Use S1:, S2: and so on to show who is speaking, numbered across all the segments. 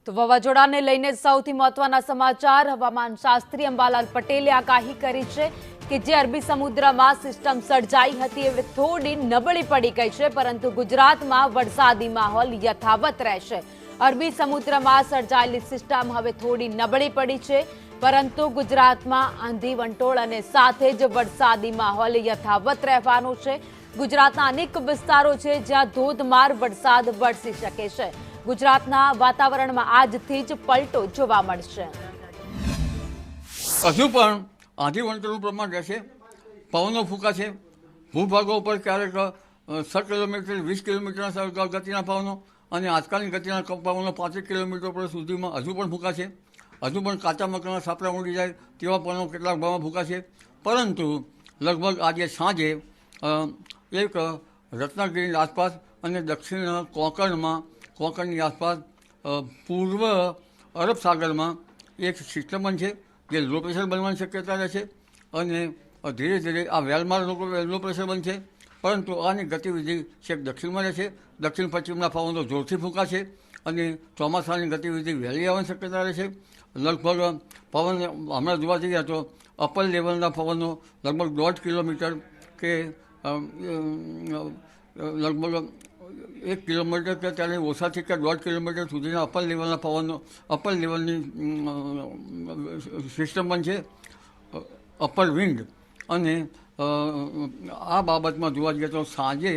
S1: તો વાવાઝોડાને લઈને સૌથી મહત્વના સમાચાર હવામાન શાસ્ત્રી અંબાલાલ પટેલે આગાહી કરી છે કે જે અરબી સમુદ્રમાં સિસ્ટમ સર્જાઈ હતી એ થોડી નબળી પડી ગઈ છે, પરંતુ ગુજરાતમાં વરસાદી માહોલ યથાવત રહેશે। અરબી સમુદ્રમાં સર્જાયેલી સિસ્ટમ હવે થોડી નબળી પડી છે, પરંતુ ગુજરાતમાં આંધી વંટોળ અને સાથે જ વરસાદી માહોલ યથાવત રહેવાનો છે। ગુજરાતના અનેક વિસ્તારો છે જ્યાં ધોધમાર વરસાદ વરસી શકે છે। ગુજરાતના વાતાવરણમાં આજથી જ પલટો જોવા મળશે।
S2: હજુ પણ આંધી વંટોળનું પ્રમાણ રહેશે, પવનો ફૂંકાશે, ભૂભાગો પર ક્યારેક 6 કિલોમીટર 20 કિલોમીટરના ગતિના પવનો અને આજકાલની ગતિના પવનો 5 કિલોમીટર પર સુધીમાં હજુ પણ ફૂંકાશે। હજુ પણ કાચા મકાનના સાપડા ઉડી જાય તેવા પવનો કેટલાક ભાગમાં ફૂંકાશે, પરંતુ લગભગ આજે સાંજે એક રત્નાગીરીની આસપાસ અને દક્ષિણ કોંકણની આસપાસ પૂર્વ અરબ સાગરમાં એક સિસ્ટમ બનશે જે લો પ્રેશર બનવાની શક્યતા રહેશે અને ધીરે ધીરે આ વેલમાર લો પ્રેશર બનશે, પરંતુ આની ગતિવિધિ છેક દક્ષિણમાં રહેશે। દક્ષિણ પશ્ચિમના પવનો જોરથી ફૂંકાશે અને ચોમાસાની ગતિવિધિ વહેલી આવવાની શક્યતા રહેશે। લગભગ પવન હમણાં જોવા જઈએ તો અપર લેવલના પવનો લગભગ 1.5 કિલોમીટર કે લગભગ 1 કિલોમીટર કે ત્યારે ઓછાથી કે 1.5 કિલોમીટર સુધીના અપર લેવલના પવનો અપર લેવલની સિસ્ટમ બનશે, અપર વિન્ડ। અને આ બાબતમાં જોવા જઈએ તો સાંજે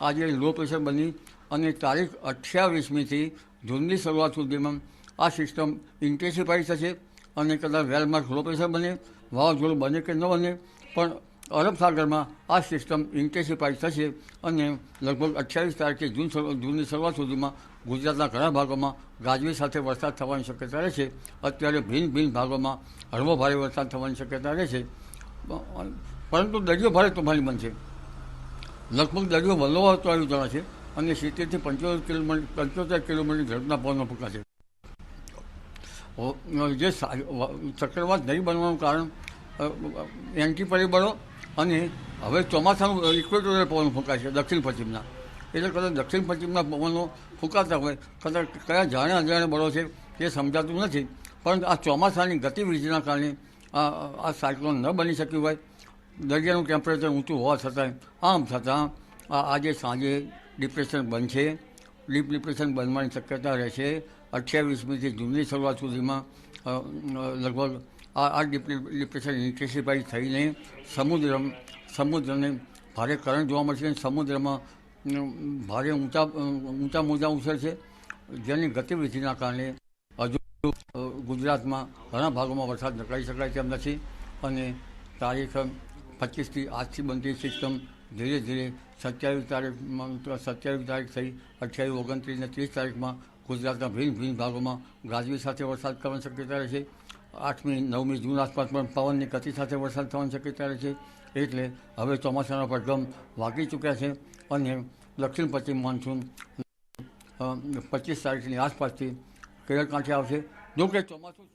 S2: આજે લો પ્રેશર બની અને તારીખ 28મીથી જૂનની શરૂઆત સુધીમાં આ સિસ્ટમ ઇન્ટેન્સિફાઈ થશે અને કદાચ વેલમાર્ક લો પ્રેશર બને, વાવાઝોડું બને કે ન બને, પણ અરબ સાગરમાં આ સિસ્ટમ ઇન્ટેન્સિફાઈ થશે અને લગભગ 28 તારીખે જૂનની શરૂઆત સુધીમાં ગુજરાતના ઘણા ભાગોમાં ગાજવીજ સાથે વરસાદ થવાની શક્યતા રહેશે। અત્યારે ભિન્ન ભાગોમાં હળવો ભારે વરસાદ થવાની શક્યતા રહેશે, પરંતુ દરિયો ભારે તોફાની બનશે। લગભગ દરિયો વલ્લવાતો આવી જણાશે અને 70થી 75 કિલોમીટર ઝડપના પવનો ફૂંકાશે। જે ચક્રવાત નહીં બનવાનું કારણ એન્ટી પરિબળો અને હવે ચોમાસાનું ઇક્વેટોરિયલ પવનો ફૂંકાશે દક્ષિણ પશ્ચિમના, એટલે કદાચ દક્ષિણ પશ્ચિમના પવનો ફૂંકાતા હોય કદાચ કયા જાણે અજાણે બળો છે તે સમજાતું નથી, પરંતુ આ ચોમાસાની ગતિવિધિના કારણે આ સાયક્લોન ન બની શક્યું હોય। દરિયાનું ટેમ્પરેચર ઊંચું હોવા છતાં આજે સાંજે ડિપ્રેશન બનશે, ડીપ ડિપ્રેશન બનવાની શક્યતા રહેશે। 28મીથી જૂનની શરૂઆત સુધીમાં લગભગ આ ડિપ્રેશન ઇન્ટેન્સિફાઈ થઈને સમુદ્રને ભારે કરંટ જોવા મળશે અને સમુદ્રમાં ભારે ઊંચા મોજા ઉછળશે, જેની ગતિવિધિના કારણે હજુ ગુજરાતમાં ઘણા ભાગોમાં વરસાદ નકળી શકાય તેમ નથી અને તારીખ 25થી આજથી બનતી સિસ્ટમ ધીરે ધીરે 27 તારીખ થઈ 28, 29 અને 30 તારીખમાં ગુજરાતના ભિન્ન ભાગોમાં ગાજવીજ સાથે વરસાદ થવાની શક્યતા રહેશે। 8મી 9મી જૂન આસપાસ પણ પવનની ગતિ સાથે વરસાદ થવાની શક્યતા રહેશે, એટલે હવે ચોમાસાના પડઘમ વાગી ચૂક્યા છે અને દક્ષિણ પશ્ચિમ મોન્સૂન 25 તારીખની આસપાસથી કેરળ કાંઠે આવશે। જો કે ચોમાસું